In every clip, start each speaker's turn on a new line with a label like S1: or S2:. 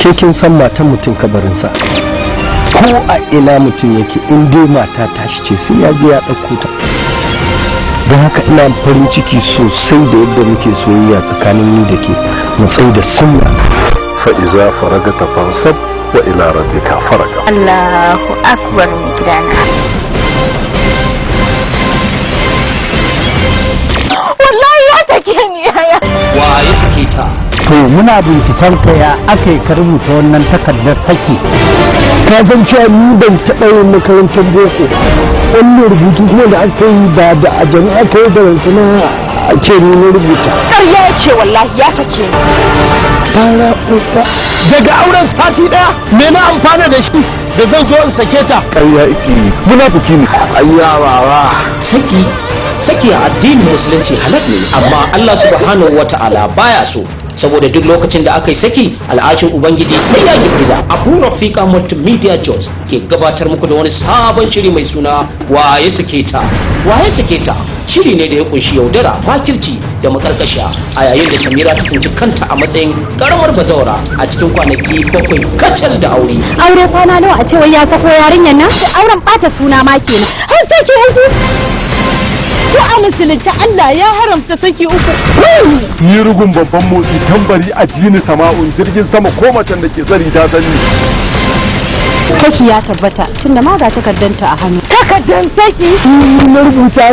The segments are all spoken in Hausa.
S1: ke kin san matan mutum kabarinsa, ko a ina mutum yake in dai mata tashi ce sai ya je ya ɗauko ta. Don haka ina farin ciki sosai da yadda muke soyayya tsakanin ni da ke, mu tsai da sunna.
S2: Fa'iza faragata fansab wa ila rabbika faraga.
S3: Allahu akbar mai gidana. Wallahi ya take ni yaya.
S4: Wa ya sake ta?
S5: To muna binciken ka ya aka yi rubuta wannan takardar saki.
S1: Ka san cewa ni ban taɓa yin makarantar boko, wannan rubutu kuma da aka yi ba da a jami'a aka yi da rantana a ce ni na rubuta.
S3: Ƙarya ya ce wallahi ya take ni.
S1: Fara uka daga auren sati ɗaya me na amfana da shi da zan zo in sake ta.
S2: Ƙarya iki munafiki ne.
S1: Ayyawa
S4: Saki a addinin musulunci halal ne, amma Allah subhanahu wata'ala baya so. Saboda duk lokacin da aka yi saki al'ashin ubangiji sai ya girgiza. Abu Rafika Multimedia Jos ke gabatar muku da wani sabon shiri mai suna waye sake ta. Waye sake ta shiri ne da ya kunshi yaudara, makirci da makarkashiya, a yayin da Samira ta tsinci kanta a matsayin karamar bazawara a cikin kwanaki 7 kacal da aure.
S3: Aure kwana nawa a ce wai ya sako yarinyar nan? Auren bata suna ma kenan. Har sai ki uku. Ko a musulunci Allah ya haramta saki uku.
S2: Ni rugun babban motsi tambari a jini sama'un jirgin sama ko macen da ke tsari ta sani.
S3: Saki ya tabbata tunda ma ga takardanta a hannu. Takardan saki?
S1: Ni na rubuta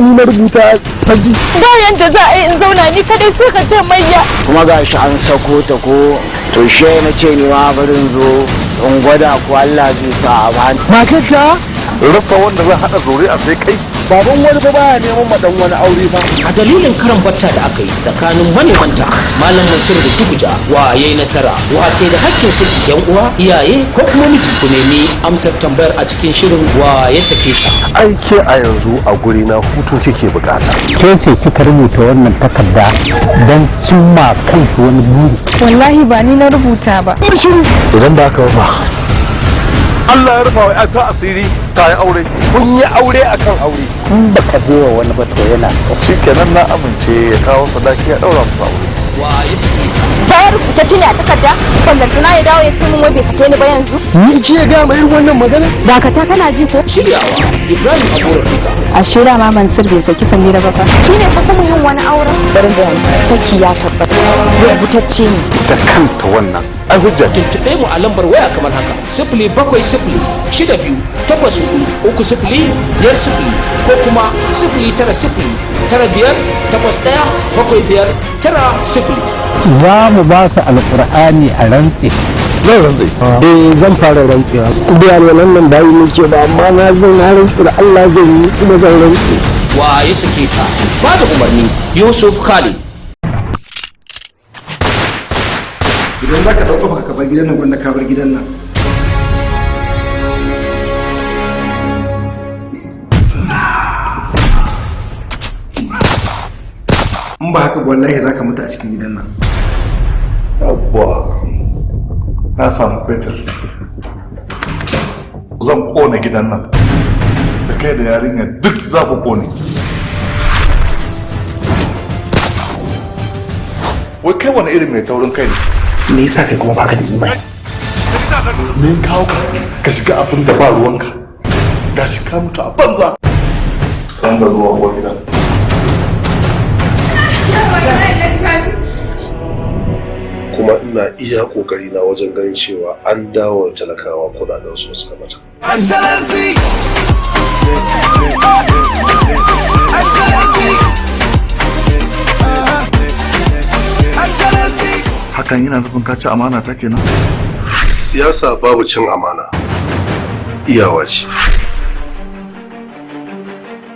S1: saki.
S3: Bayan da za a yi in zauna ni kadai sai ka ce mayya.
S6: Kuma ga shi an sako ta ko to she na ce ni ma barin zo in gwada ko Allah zai sa a bani.
S1: Matar ta
S2: Rasa wanda zai haɗa zuri'a sai kai.
S1: baban wani ba baya neman madan wani aure ba.
S4: A dalilin karan batta da aka yi tsakanin manemanta Malam Mansur da Tukuja, wa yayi nasara, wa ke da hakkin saki, yan uwa, iyaye ko kuma miji? Ku nemi amsar tambayar a cikin shirin wa ya sake ta.
S2: Aike a yanzu a guri na hutu kike bukata.
S5: Ke ce kika rubuta wannan takarda don cimma kanki wani buri.
S3: Wallahi ba ni na rubuta ba.
S2: Idan ba ka ba Allah ya rufa wa ta asiri ta yi aure.
S1: Kun yi aure akan aure.
S5: In baka wa wani ba to yana
S2: Shikenan na amince ya kawo sadaki ya daura musu aure.
S4: Wa ya sake ta?
S3: Ta rubuta ne a takarda, ballantana ya dawo ya ce min wai bai sake ni ba yanzu.
S1: Ni ce ga mai irin wannan magana?
S3: Dakata kana ji ko?
S4: Shiryawa Ibrahim Abu Rafika.
S3: A shirya ma Mansur bai saki Samira ba fa. Shine ta kuma yin wani auren. Barin da saki ya tabbata. Rubutacce ne.
S2: Da kanta wannan ai hujja ce.
S4: Tuntuɓe mu a lambar waya kamar haka: 0706230305 ko kuma 09095817590.
S5: za mu ba su alƙur'ani a rantse.
S1: Zan rantse. Zan fara rantsewa. Biya ne nan bayi nake ba amma na zan rantse da Allah zan yi kuma zan rantse.
S4: Wa ya sake ta? Ba da umarni Yusuf Khalid.
S7: Idan za ka ɗauka ka bar gidan nan wanda ka bar gidan nan. In ba haka wallahi za ka mutu a cikin gidan nan.
S2: Abuwa na samu fetur. Zan kone gidan nan. Da kai da yarinya duk za ku kone. Wai kai wani irin mai taurin kai ne?
S7: Me yasa kai kuma baka da imani?
S2: Me kawo ka shiga abin da ba ruwanka? Ga shi ka mutu a banza. San da ruwa ko gidan. Kuma ina iya kokari na wajen ganin cewa an dawo da talakawa kudaden su suka mata. Hakan yana nufin ka ci amana ta kenan? Siyasa babu cin amana. Iyawa ce.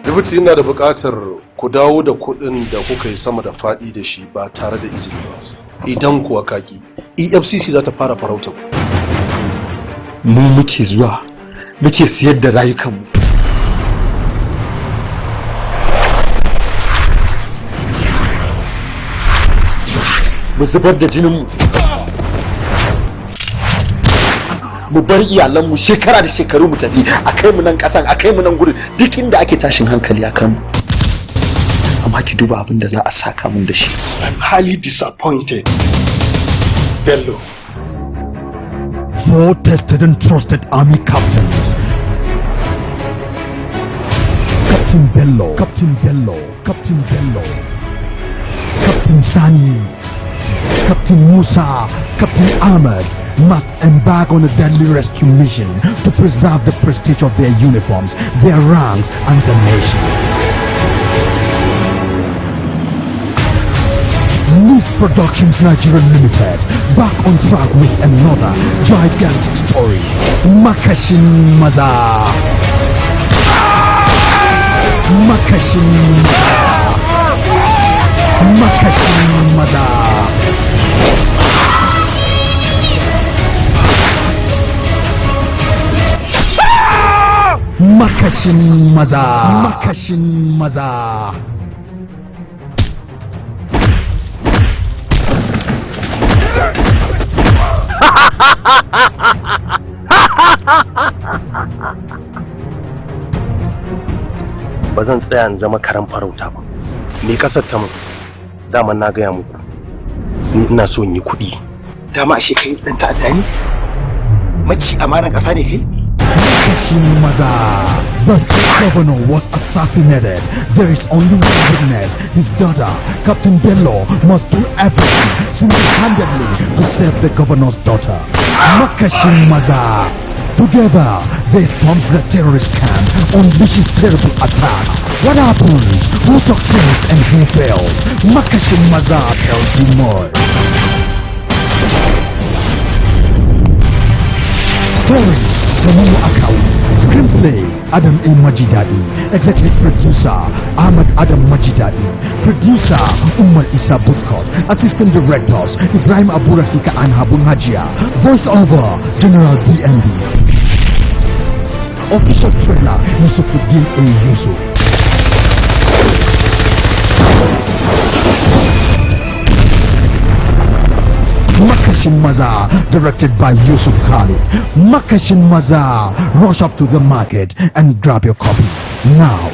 S2: Dubuti yana da buƙatar ku dawo da kuɗin da kuka yi sama da faɗi da shi ba tare da izini ba. Idan kuwa kaki, EFCC za ta fara farautar ku.
S1: Mu muke zuwa muke siyar da rayukanmu. Mu zubar da jininmu. Mu bar iyalanmu shekara da shekaru mu tafi, a kai mu nan kasan, a kai mu nan gurin, duk inda ake tashin hankali a kanmu. Amma ki duba abin da za a saka mun da shi.
S2: I'm highly disappointed. Bello,
S8: 4 tested and trusted army captains. Captain Bello, Captain Bello, Captain Bello, Captain Sani, Captain Musa, Captain Ahmed must embark on a deadly rescue mission to preserve the prestige of their uniforms, their ranks, and the nation. Nis Productions Nigeria Limited, back on track with another gigantic story. Makashin Maza. Makashin Maza. Makashin Maza. Makashin Maza. Makashin Maza.
S1: ba zan tsaya in zama karan farauta ba. Me kasar ta mun dama na gaya muku ni ina so in yi kuɗi.
S7: Dama ashe kai dan ta'adda ne? Maci amanar ƙasa ne kai?
S8: Makashin Maza. The state governor was assassinated. There is only one witness, his daughter. Captain Bello must do everything single-handedly to save the governor's daughter. Makashin Maza. Together, they storm the terrorist camp, unleashes terrible attack. What happens? Who succeeds and who fails? Makashin Maza tells you more. Story, Tamu Akau. Screenplay, Adam A. Majidadi. Executive producer, Ahmad Adam Majidadi. Producer, Umar Isa Butkot. Assistant directors, Ibrahim Abu Rafika and Habun Hajia. Voice over, General BNB. Official trailer, Yusufuddin A. Yusuf. Makashin Maza, directed by Yusuf Khalid. Makashin Maza, rush up to the market and grab your copy now.